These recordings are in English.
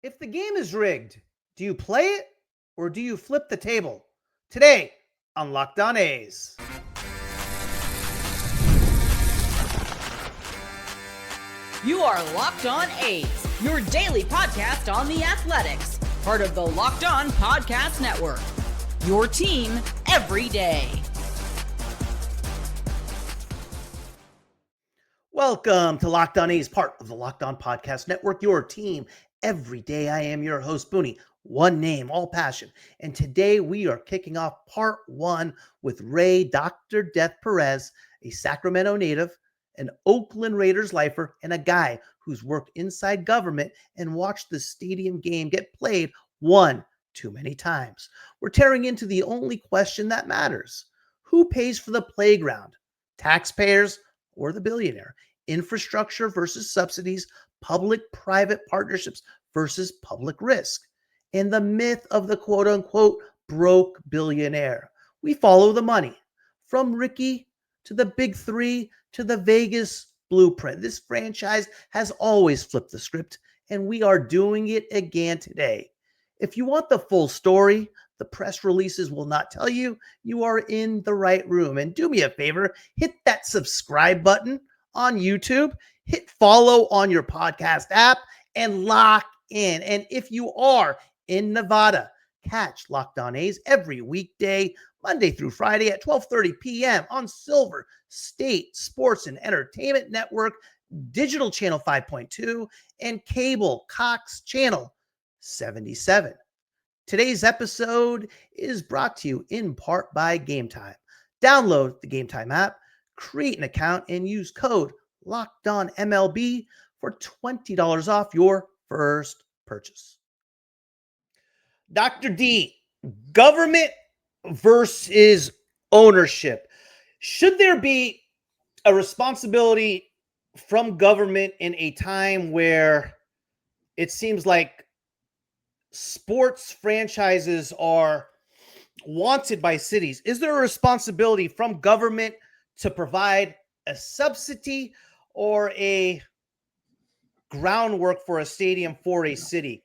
If the game is rigged, do you play it or do you flip the table? Today on Locked On A's. You are Locked On A's, your daily podcast on the Athletics, part of the Locked On Podcast Network. Your team every day. Welcome to Locked On A's, part of the Locked On Podcast Network, your team every day. I am your host, Booney. One name, all passion. And today we are kicking off part one with Ray Dr. Death Perez, a Sacramento native, an Oakland Raiders lifer, and a guy who's worked inside government and watched the stadium game get played one too many times. We're tearing into the only question that matters. Who pays for the playground? Taxpayers or the billionaire? Infrastructure versus subsidies, public-private partnerships versus public risk, and the myth of the quote-unquote broke billionaire. We follow the money, from Ricky to the Big Three to the Vegas blueprint. This franchise has always flipped the script, and we are doing it again today. If you want the full story, the press releases will not tell you. You are in the right room. And do me a favor, hit that subscribe button on YouTube, hit follow on your podcast app, and lock in. And if you are in Nevada, catch Locked On A's every weekday, Monday through Friday at 12:30 p.m. on Silver State Sports and Entertainment Network, Digital Channel 5.2, and Cable Cox Channel 77. Today's episode is brought to you in part by Game Time. Download the Game Time app, create an account, and use code LOCKEDONMLB for $20 off your first purchase. Dr. D, government versus ownership. Should there be a responsibility from government in a time where it seems like sports franchises are wanted by cities? Is there a responsibility from government to provide a subsidy or a groundwork for a stadium for a city?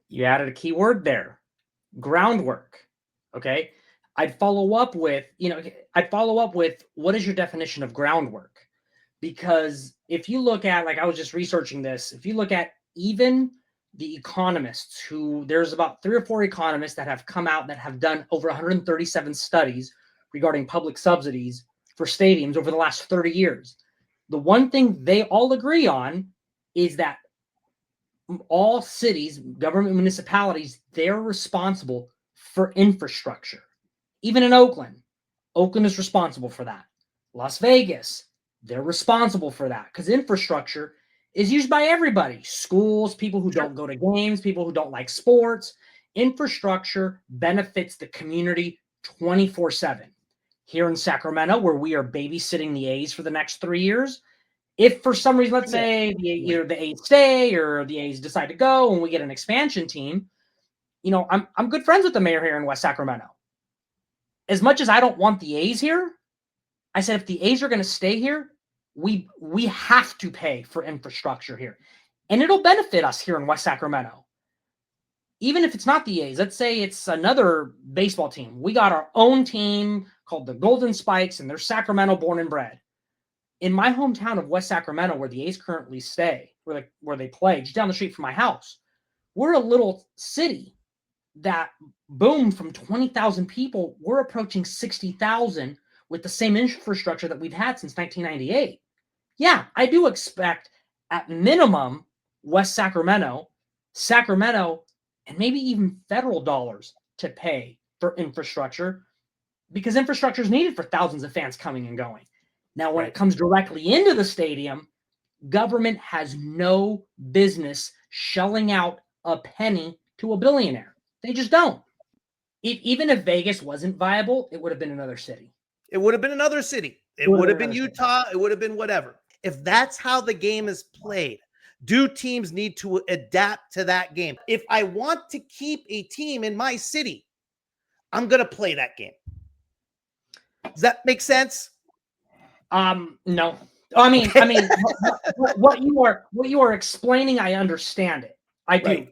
You added a key word there, groundwork. Okay. I'd follow up with, what is your definition of groundwork? Because if you look at, like I was just researching this, if you look at even the economists there's about 3 or 4 economists that have come out that have done over 137 studies regarding public subsidies for stadiums over the last 30 years. The one thing they all agree on is that all cities, government municipalities, they're responsible for infrastructure. Even in Oakland is responsible for that. Las Vegas, they're responsible for that because infrastructure is used by everybody. Schools, people who don't go to games, people who don't like sports. Infrastructure benefits the community 24/7. Here in Sacramento, where we are babysitting the A's for the next 3 years, if for some reason, let's say either the A's stay or the A's decide to go and we get an expansion team, I'm good friends with the mayor here in West Sacramento. As much as I don't want the A's here, I said if the A's are going to stay here, we have to pay for infrastructure here. And it'll benefit us here in West Sacramento. Even if it's not the A's, let's say it's another baseball team. We got our own team called the Golden Spikes, and they're Sacramento born and bred. In my hometown of West Sacramento, where the A's currently stay, where they play, just down the street from my house, we're a little city that boomed from 20,000 people. We're approaching 60,000 with the same infrastructure that we've had since 1998. Yeah, I do expect at minimum West Sacramento, and maybe even federal dollars to pay for infrastructure because infrastructure is needed for thousands of fans coming and going. Now, when it comes directly into the stadium, government has no business shelling out a penny to a billionaire. They just don't. Even if Vegas wasn't viable, it would have been another city. It would have been another city. It would have been Utah. It would have been whatever. If that's how the game is played, do teams need to adapt to that game? If I want to keep a team in my city, I'm going to play that game. Does that make sense? No, I mean, what you are explaining, I understand it. I do.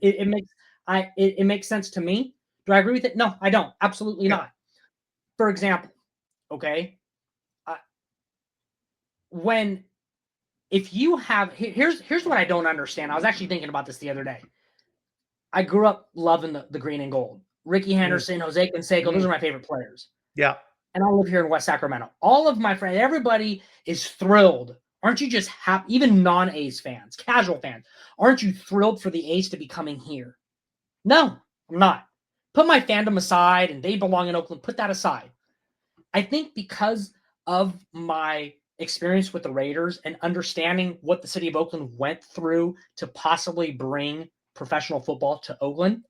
Right. It makes sense to me. Do I agree with it? No, I don't. Absolutely not. For example, okay, if you have here's what I don't understand. I was actually thinking about this the other day. I grew up loving the green and gold. Ricky Henderson, Jose Canseco, those are my favorite players. Yeah. And I live here in West Sacramento. All of my friends, everybody is thrilled. Aren't you just happy? Even non-A's fans, casual fans, aren't you thrilled for the A's to be coming here? No, I'm not. Put my fandom aside, and they belong in Oakland. Put that aside. I think because of my experience with the Raiders and understanding what the city of Oakland went through to possibly bring professional football to Oakland,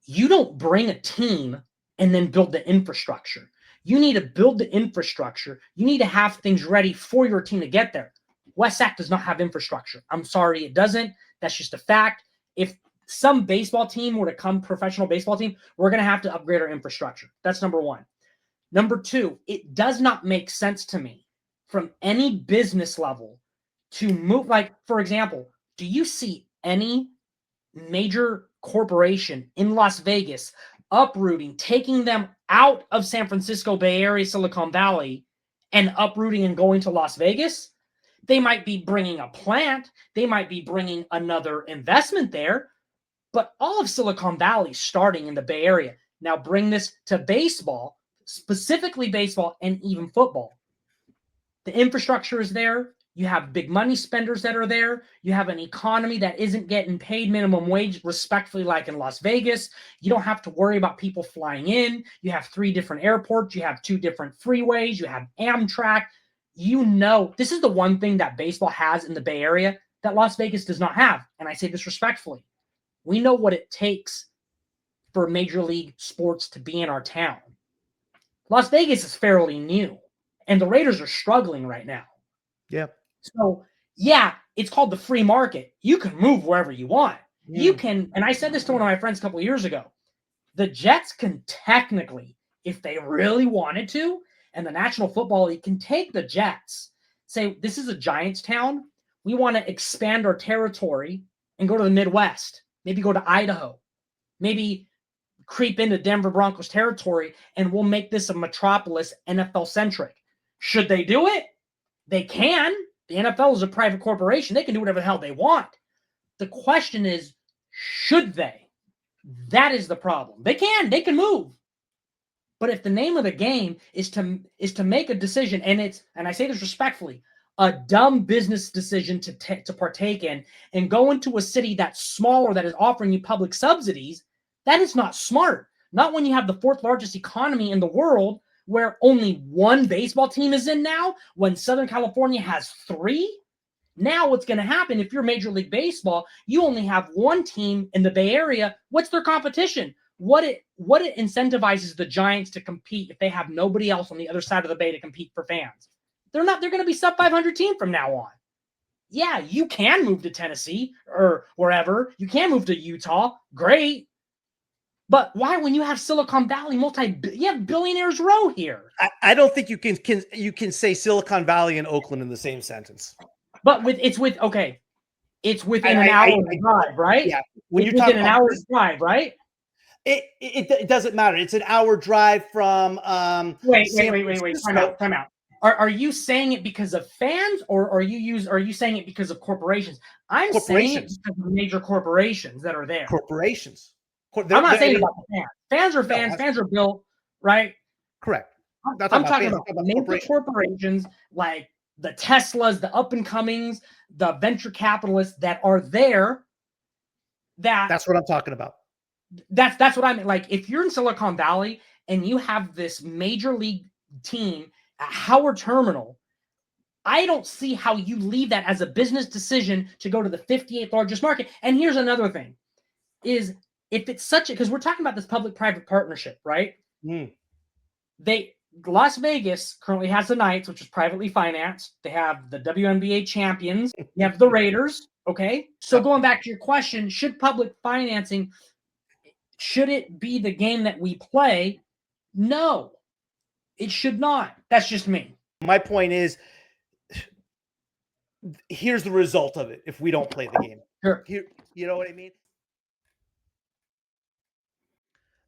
you don't bring a team and then build the infrastructure. You need to build the infrastructure. You need to have things ready for your team to get there. West Sac does not have infrastructure. I'm sorry, it doesn't. That's just a fact. If some baseball team were to come, professional baseball team, we're going to have to upgrade our infrastructure. That's number one. Number two, it does not make sense to me from any business level to move. Like, for example, do you see any major corporation in Las Vegas uprooting, taking them out of San Francisco Bay Area, Silicon Valley, and uprooting and going to Las Vegas? They might be bringing a plant. They might be bringing another investment there. But all of Silicon Valley starting in the Bay Area. Now bring this to baseball, specifically baseball and even football. The infrastructure is there. You have big money spenders that are there. You have an economy that isn't getting paid minimum wage respectfully like in Las Vegas. You don't have to worry about people flying in. You have 3 different airports. You have 2 different freeways. You have Amtrak. This is the one thing that baseball has in the Bay Area that Las Vegas does not have. And I say this respectfully. We know what it takes for Major League sports to be in our town. Las Vegas is fairly new, and the Raiders are struggling right now. Yeah. So, yeah, it's called the free market. You can move wherever you want. You can, and I said this to one of my friends a couple of years ago, the Jets can technically, if they really wanted to, and the National Football League can take the Jets, say, this is a Giants town. We want to expand our territory and go to the Midwest. Maybe go to Idaho. Maybe creep into Denver Broncos territory, and we'll make this a metropolis NFL-centric. Should they do it? They can. The NFL is a private corporation. They can do whatever the hell they want. The question is, should they? That is the problem. They can move. But if the name of the game is to make a decision, and I say this respectfully, a dumb business decision to partake in and go into a city that's smaller that is offering you public subsidies, that is not smart. Not when you have the 4th largest economy in the world where only 1 baseball team is in now, when Southern California has 3. Now what's going to happen if you're Major League Baseball, you only have 1 team in the Bay Area. What's their competition? What it incentivizes the Giants to compete if they have nobody else on the other side of the bay to compete for fans? They're going to be sub 500 team from now on. Yeah, you can move to Tennessee or wherever. You can move to Utah. Great. But why, when you have Silicon Valley you have billionaires row here? I don't think you can say Silicon Valley and Oakland in the same sentence. But it's within an hour's drive, right? Yeah, when you're talking an hour's drive, right? It doesn't matter. It's an hour drive from. Wait. Time out. Are you saying it because of fans, or are you saying it because of corporations? I'm saying it because of major corporations that are there. Corporations. I'm not saying about the fans. Fans are fans. Fans are built, right? Correct. I'm talking about major corporations like the Teslas, the up and comings, the venture capitalists that are there. That's what I'm talking about. That's what I mean. Like, if you're in Silicon Valley and you have this major league team at Howard Terminal, I don't see how you leave that as a business decision to go to the 58th largest market. And here's another thing is, if it's because we're talking about this public-private partnership, right? Las Vegas currently has the Knights, which is privately financed. They have the WNBA champions. You have the Raiders. Okay. So going back to your question, should public financing, should it be the game that we play? No, it should not. That's just me. My point is, here's the result of it if we don't play the game. Sure. Here, you know what I mean?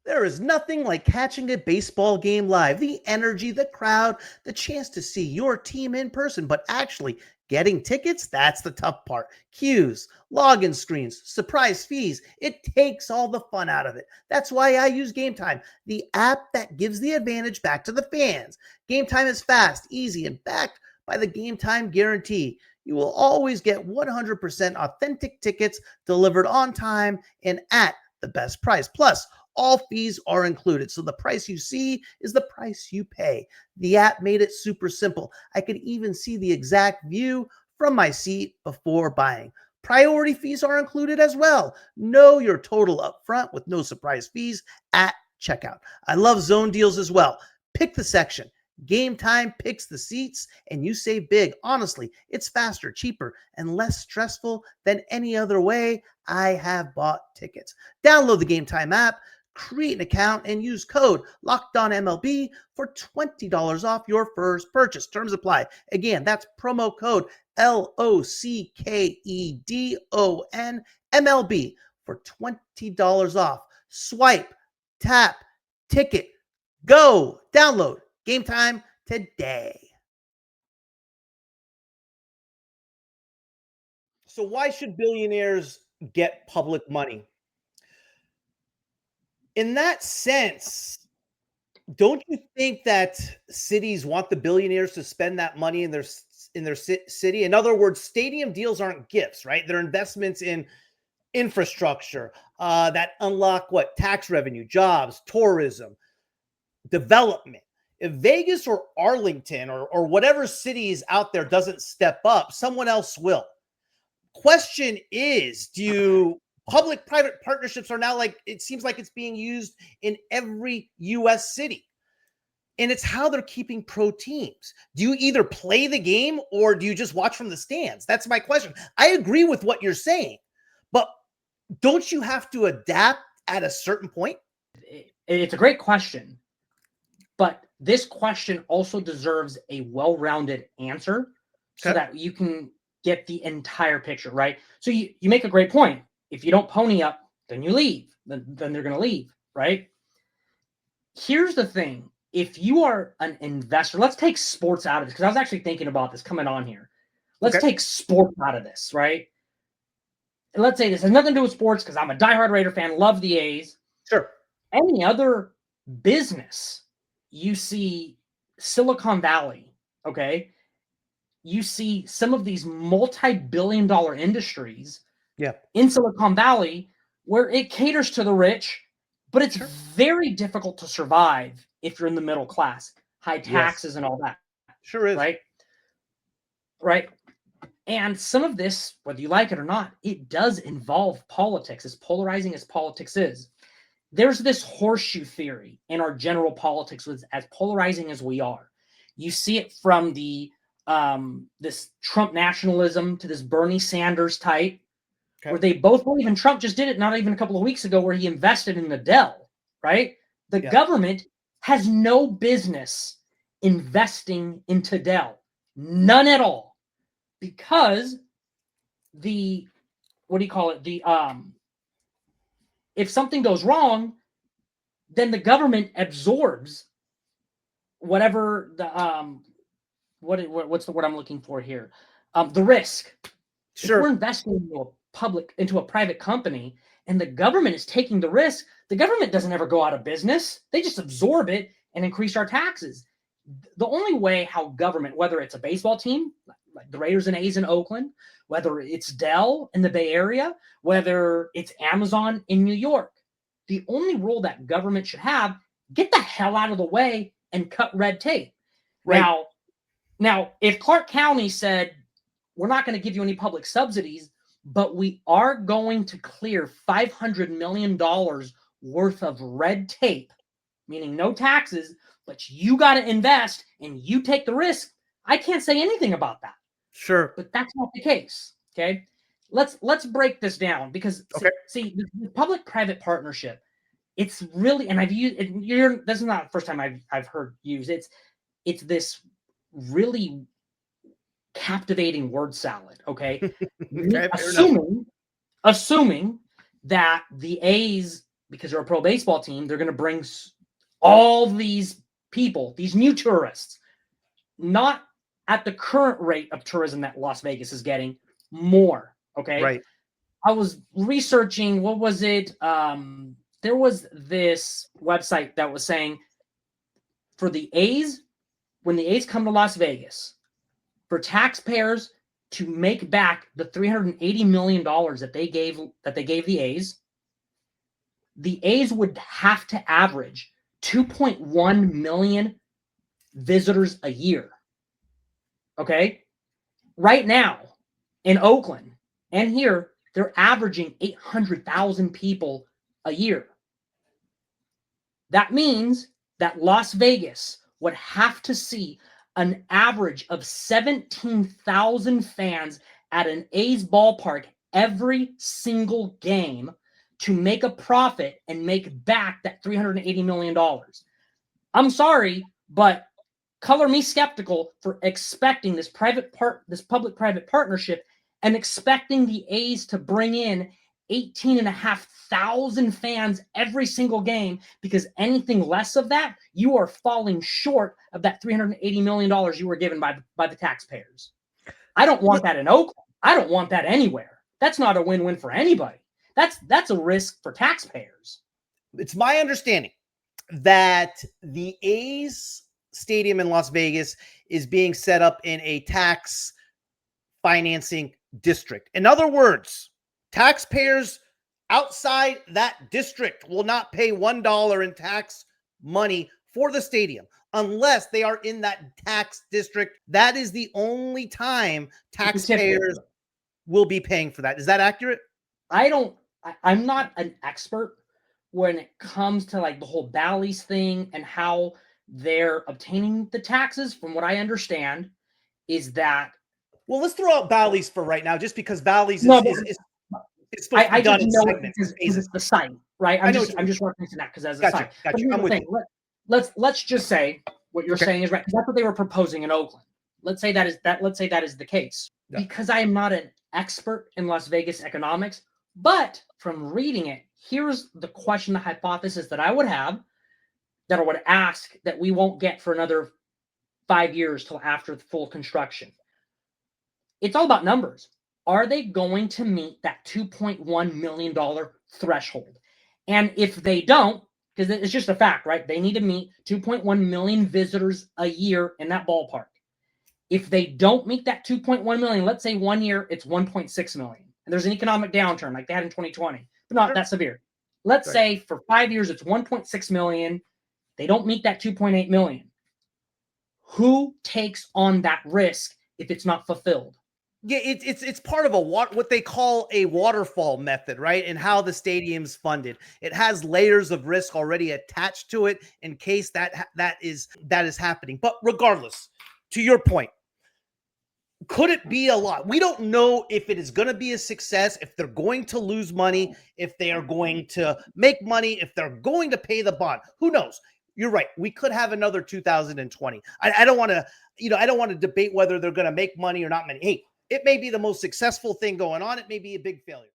There is nothing like catching a baseball game live. The energy, the crowd, the chance to see your team in person, but actually getting tickets, that's the tough part. Queues, login screens, surprise fees. It takes all the fun out of it. That's why I use Game Time, the app that gives the advantage back to the fans. Game Time is fast, easy, and backed by the Game Time guarantee. You will always get 100% authentic tickets delivered on time and at the best price. Plus, all fees are included. So the price you see is the price you pay. The app made it super simple. I could even see the exact view from my seat before buying. Priority fees are included as well. Know your total up front with no surprise fees at checkout. I love zone deals as well. Pick the section. Game Time picks the seats and you save big. Honestly, it's faster, cheaper, and less stressful than any other way I have bought tickets. Download the Game Time app, create an account, and use code LOCKEDONMLB for $20 off your first purchase. Terms apply. Again, that's promo code LOCKEDONMLB for $20 off. Swipe, tap, ticket, go. Download Game Time today. So why should billionaires get public money? In that sense, don't you think that cities want the billionaires to spend that money in their city? In other words, stadium deals aren't gifts, right? They're investments in infrastructure that unlock what? Tax revenue, jobs, tourism, development. If Vegas or Arlington or whatever city is out there doesn't step up, someone else will. Question is, public-private partnerships are now like, it seems like it's being used in every U.S. city. And it's how they're keeping pro teams. Do you either play the game or do you just watch from the stands? That's my question. I agree with what you're saying, but don't you have to adapt at a certain point? It's a great question, but this question also deserves a well-rounded answer so that you can get the entire picture, right? So you make a great point. If you don't pony up, then you leave. Then they're going to leave, right? Here's the thing. If you are an investor, let's take sports out of this, because I was actually thinking about this coming on here. Let's take sports out of this, right? And let's say this has nothing to do with sports because I'm a diehard Raider fan, love the A's. Sure. Any other business, you see Silicon Valley, okay? You see some of these multi-billion-dollar industries in Silicon Valley where it caters to the rich, but it's very difficult to survive if you're in the middle class, high taxes and all that. Sure is. Right. And some of this, whether you like it or not, it does involve politics, as polarizing as politics is. There's this horseshoe theory in our general politics, as polarizing as we are. You see it from the this Trump nationalism to this Bernie Sanders type, where they both believe, and Trump just did it not even a couple of weeks ago, where he invested in the Dell, right? The government has no business investing into Dell, none at all, because if something goes wrong, then the government absorbs whatever the what's the word I'm looking for here? The risk. Sure. If we're investing into a private company and the government is taking the risk, the government doesn't ever go out of business. They just absorb it and increase our taxes. The only way how government, whether it's a baseball team, like the Raiders and A's in Oakland, whether it's Dell in the Bay Area, whether it's Amazon in New York, the only rule that government should have, get the hell out of the way and cut red tape. Right. Now, if Clark County said, we're not going to give you any public subsidies, but we are going to clear $500 million worth of red tape, meaning no taxes, but you got to invest and you take the risk, I can't say anything about that. Sure. But that's not the case. Okay. Let's break this down, because see the public-private partnership, it's really, and I've used it, this is not the first time I've heard used it's this really captivating word salad. Okay, Okay, fair enough. assuming that the A's, because they're a pro baseball team, they're going to bring all these people, these new tourists, not at the current rate of tourism that Las Vegas is getting, more. Okay. Right. I was researching, what was it? There was this website that was saying for the A's, when the A's come to Las Vegas, for taxpayers to make back the $380 million that they gave the A's would have to average 2.1 million visitors a year. Okay? Right now in Oakland and here, they're averaging 800,000 people a year. That means that Las Vegas would have to see an average of 17,000 fans at an A's ballpark every single game to make a profit and make back that $380 million. I'm sorry, but color me skeptical for expecting this public-private partnership and expecting the A's to bring in 18,500 fans every single game, because anything less of that, you are falling short of that $380 million you were given by the taxpayers. I don't want that in Oakland. I don't want that anywhere. That's not a win-win for anybody. That's a risk for taxpayers. It's my understanding that the A's stadium in Las Vegas is being set up in a tax financing district. In other words, taxpayers outside that district will not pay $1 in tax money for the stadium unless they are in that tax district. That is the only time taxpayers will be paying for that. Is that accurate? I'm not an expert when it comes to like the whole Bally's thing and how they're obtaining the taxes. From what I understand is that, well, let's throw out Bally's for right now, just because Bally's is supposed to be done in segments. Because it's the site, right? I'm just referencing that because as a site. Gotcha. I'm with you. Let's just say what you're saying is right, because that's what they were proposing in Oakland. Let's say that is the case. Yeah. Because I am not an expert in Las Vegas economics, but from reading it, here's the question, the hypothesis that I would have, that I would ask, that we won't get for another 5 years till after the full construction. It's all about numbers. Are they going to meet that $2.1 million threshold? And if they don't, because it's just a fact, right? They need to meet 2.1 million visitors a year in that ballpark. If they don't meet that 2.1 million, let's say 1 year it's 1.6 million, and there's an economic downturn like they had in 2020, but not that severe. Let's say for 5 years it's 1.6 million. They don't meet that 2.8 million. Who takes on that risk if it's not fulfilled? Yeah, it's part of what they call a waterfall method, right? And how the stadium's funded. It has layers of risk already attached to it in case that is happening. But regardless, to your point, could it be a lot? We don't know if it is going to be a success, if they're going to lose money, if they are going to make money, if they're going to pay the bond. Who knows? You're right. We could have another 2020. I don't want to debate whether they're going to make money or not money. Hey, it may be the most successful thing going on. It may be a big failure.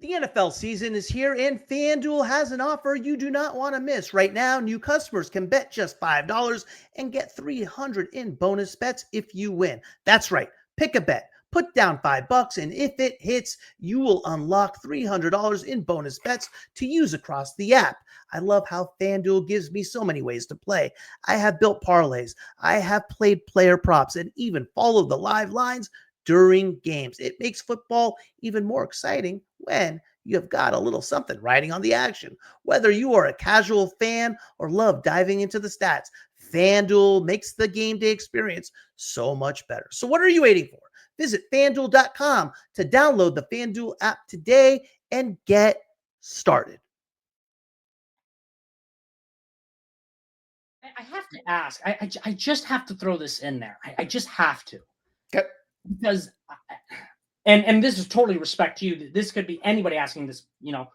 The NFL season is here, and FanDuel has an offer you do not want to miss. Right now, new customers can bet just $5 and get $300 in bonus bets if you win. That's right. Pick a bet. Put down $5, and if it hits, you will unlock $300 in bonus bets to use across the app. I love how FanDuel gives me so many ways to play. I have built parlays. I have played player props and even followed the live lines during games. It makes football even more exciting when you have got a little something riding on the action. Whether you are a casual fan or love diving into the stats, FanDuel makes the game day experience so much better. So what are you waiting for? Visit FanDuel.com to download the FanDuel app today and get started. I have to ask. I just have to throw this in there. I just have to. Okay. Because, and this is totally respect to you. This could be anybody asking this. You know,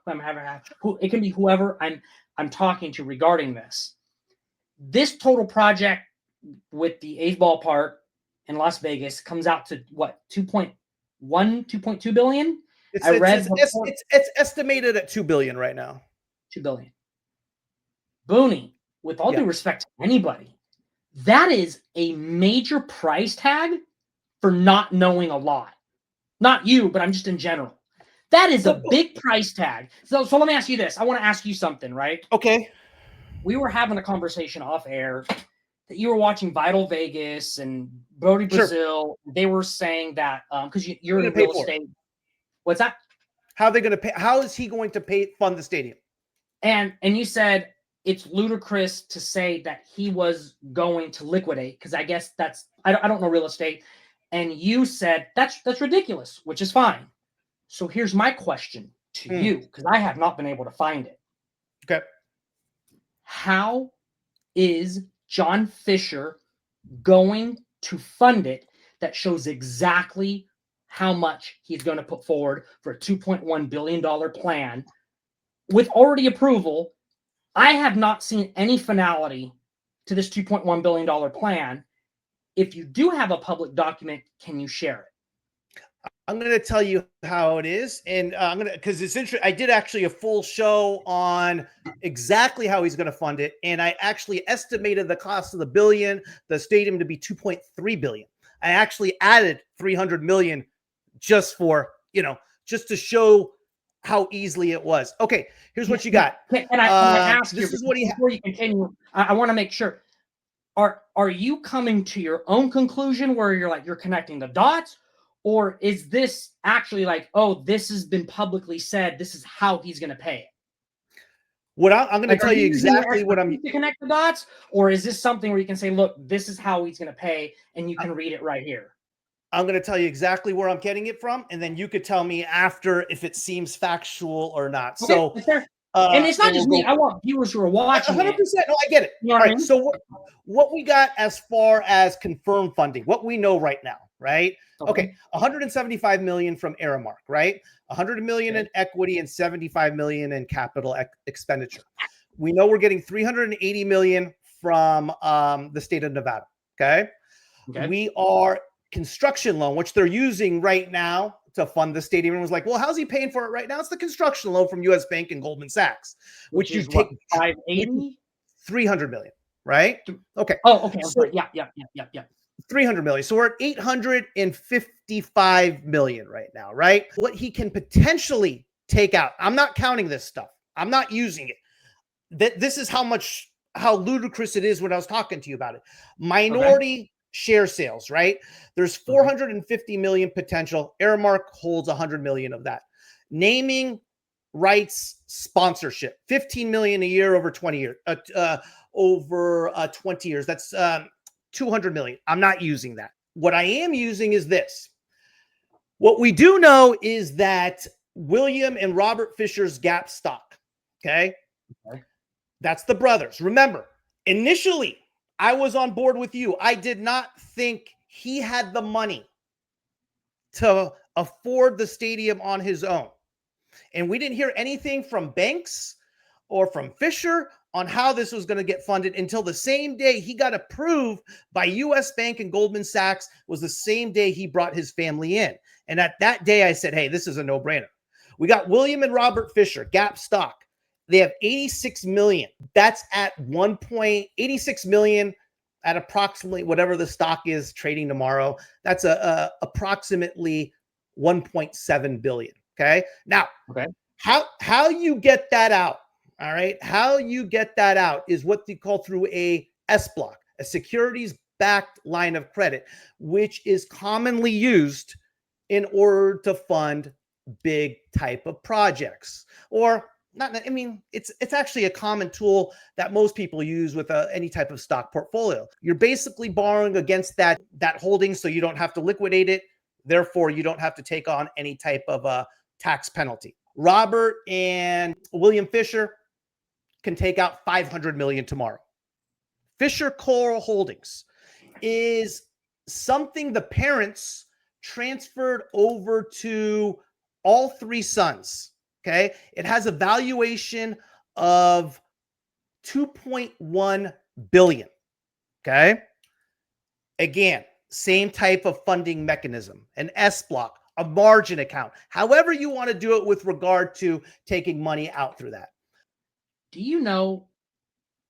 it can be whoever I'm talking to regarding this. This total project with the A's ballpark in Las Vegas comes out to what, 2.1, 2.2 billion? It's estimated at 2 billion right now. 2 billion. Booney, with all due respect to anybody, that is a major price tag for not knowing a lot. Not you, but I'm just in general. That is a big price tag. So let me ask you this. I want to ask you something, right? Okay. We were having a conversation off air that you were watching Vital Vegas and Brody Brazil. Sure. They were saying that because you're in real estate. What's that? How are they going to pay? How is he going to fund the stadium? And you said it's ludicrous to say that he was going to liquidate, because I guess that's I don't know real estate. And you said that's ridiculous, which is fine. So here's my question to you, because I have not been able to find it. Okay. How is John Fisher going to fund it that shows exactly how much he's going to put forward for a $2.1 billion plan with already approval? I have not seen any finality to this $2.1 billion plan. If you do have a public document, can you share it? I'm going to tell you how it is. And because it's interesting. I did actually a full show on exactly how he's going to fund it. And I actually estimated the cost of the stadium to be 2.3 billion. I actually added 300 million just just to show how easily it was. Okay, here's what you got. And I ask you, before you continue, I want to make sure. Are you coming to your own conclusion where you're connecting the dots, or is this actually like, oh, this has been publicly said, this is how he's going to pay it? What I'm going to tell you exactly what I'm to connect the dots, or is this something where you can say, look, this is how he's going to pay, and you can read it right here? I'm going to tell you exactly where I'm getting it from, and then you could tell me after if it seems factual or not. Okay, so, and it's not just me. I want viewers who are watching. 100%. No, I get it. You know All right. I mean? So what we got as far as confirmed funding, what we know right now, right? Okay. 175 million from Aramark, right? 100 million in equity and 75 million in capital expenditure. We know we're getting 380 million from the state of Nevada. Okay. We are construction loan, which they're using right now to fund the stadium. And was like, well, how's he paying for it right now? It's the construction loan from US Bank and Goldman Sachs, which you take 580, 300 million, right? Okay. Oh, okay. So, yeah. 300 million. So we're at 855 million right now, right? What he can potentially take out. I'm not counting this stuff. I'm not using it. This is how ludicrous it is when I was talking to you about it. Minority share sales, right? There's 450 million potential. Aramark holds 100 million of that. Naming rights sponsorship, 15 million a year over 20 years. Over 20 years. That's 200 million. I'm not using that. What I am using is this. What we do know is that William and Robert Fisher's Gap stock, okay? That's the brothers. Remember, initially, I was on board with you. I did not think he had the money to afford the stadium on his own. And we didn't hear anything from Banks or from Fisher on how this was going to get funded until the same day he got approved by US Bank and Goldman Sachs was the same day he brought his family in. And at that day, I said, hey, this is a no-brainer. We got William and Robert Fisher, Gap stock. They have 86 million. That's at 1.86 million at approximately whatever the stock is trading tomorrow. That's approximately 1.7 billion. Okay. Now, how you get that out? All right. How you get that out is what they call through a S block, a securities backed line of credit, which is commonly used in order to fund big type of projects. Or not, I mean, it's actually a common tool that most people use with any type of stock portfolio. You're basically borrowing against that holding, so you don't have to liquidate it. Therefore, you don't have to take on any type of tax penalty. Robert and William Fisher can take out 500 million tomorrow. Fisher Coral Holdings is something the parents transferred over to all three sons. Okay. It has a valuation of 2.1 billion. Okay. Again, same type of funding mechanism, an S block, a margin account, however you want to do it with regard to taking money out through that. Do you know,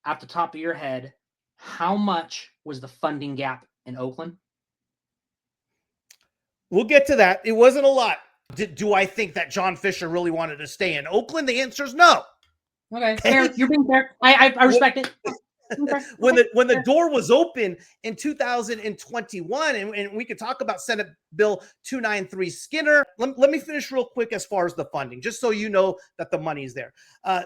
at the top of your head, how much was the funding gap in Oakland? We'll get to that. It wasn't a lot. Do I think that John Fisher really wanted to stay in Oakland? The answer is no. Okay, fair. You're being fair. I respect it. Okay. When the door was open in 2021, and we could talk about Senate Bill 293 Skinner. Let me finish real quick as far as the funding, just so you know that the money's there.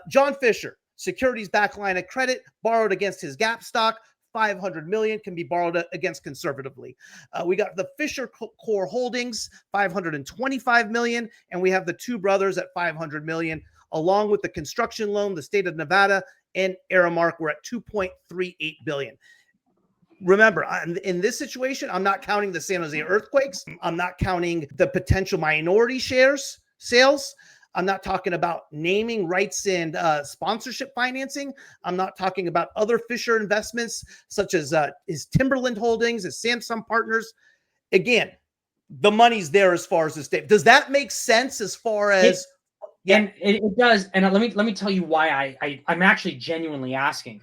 John Fisher, securities backed line of credit, borrowed against his Gap stock. 500 million can be borrowed against conservatively. We got the Fisher Core Holdings, 525 million, and we have the two brothers at 500 million, along with the construction loan, the state of Nevada and Aramark. We're at 2.38 billion. Remember, in this situation, I'm not counting the San Jose earthquakes. I'm not counting the potential minority shares sales. I'm not talking about naming rights and sponsorship financing. I'm not talking about other Fisher investments, such as his Timberland Holdings, his Samsung Partners. Again, the money's there as far as the state. Does that make sense as far as... And it does. And let me tell you why I'm actually genuinely asking.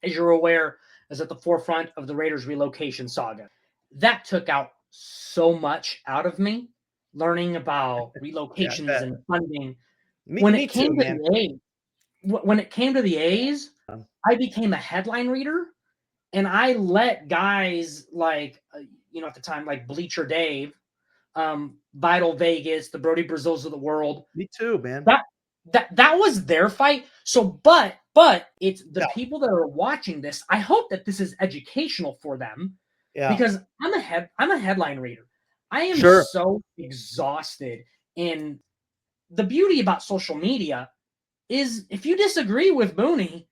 As you're aware, is at the forefront of the Raiders relocation saga. That took out so much out of me, learning about relocations and funding. When it came to the A's, I became a headline reader, and I let guys like, at the time, like Bleacher Dave, Vital Vegas, the Brody Brazils of the world. Me too, man. That was their fight. So, but it's the people that are watching this. I hope that this is educational for them, because I'm a headline reader. I am so exhausted. And the beauty about social media is, if you disagree with Booney,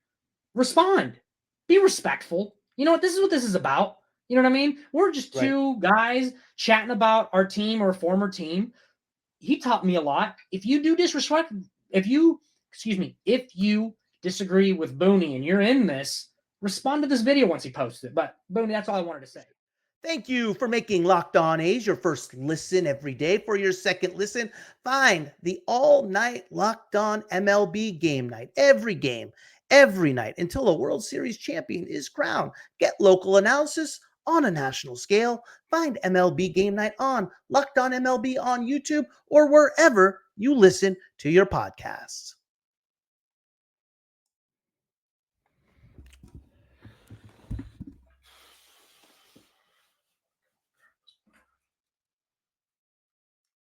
respond, be respectful. You know what? This is what this is about. You know what I mean? We're just two guys chatting about our team or former team. He taught me a lot. If you do disrespect, if you disagree with Booney and you're in this, respond to this video once he posts it. But Booney, that's all I wanted to say. Thank you for making Locked On A's your first listen every day. For your second listen, find the all-night Locked On MLB game night. Every game, every night, until a World Series champion is crowned. Get local analysis on a national scale. Find MLB Game Night on Locked On MLB on YouTube or wherever you listen to your podcasts.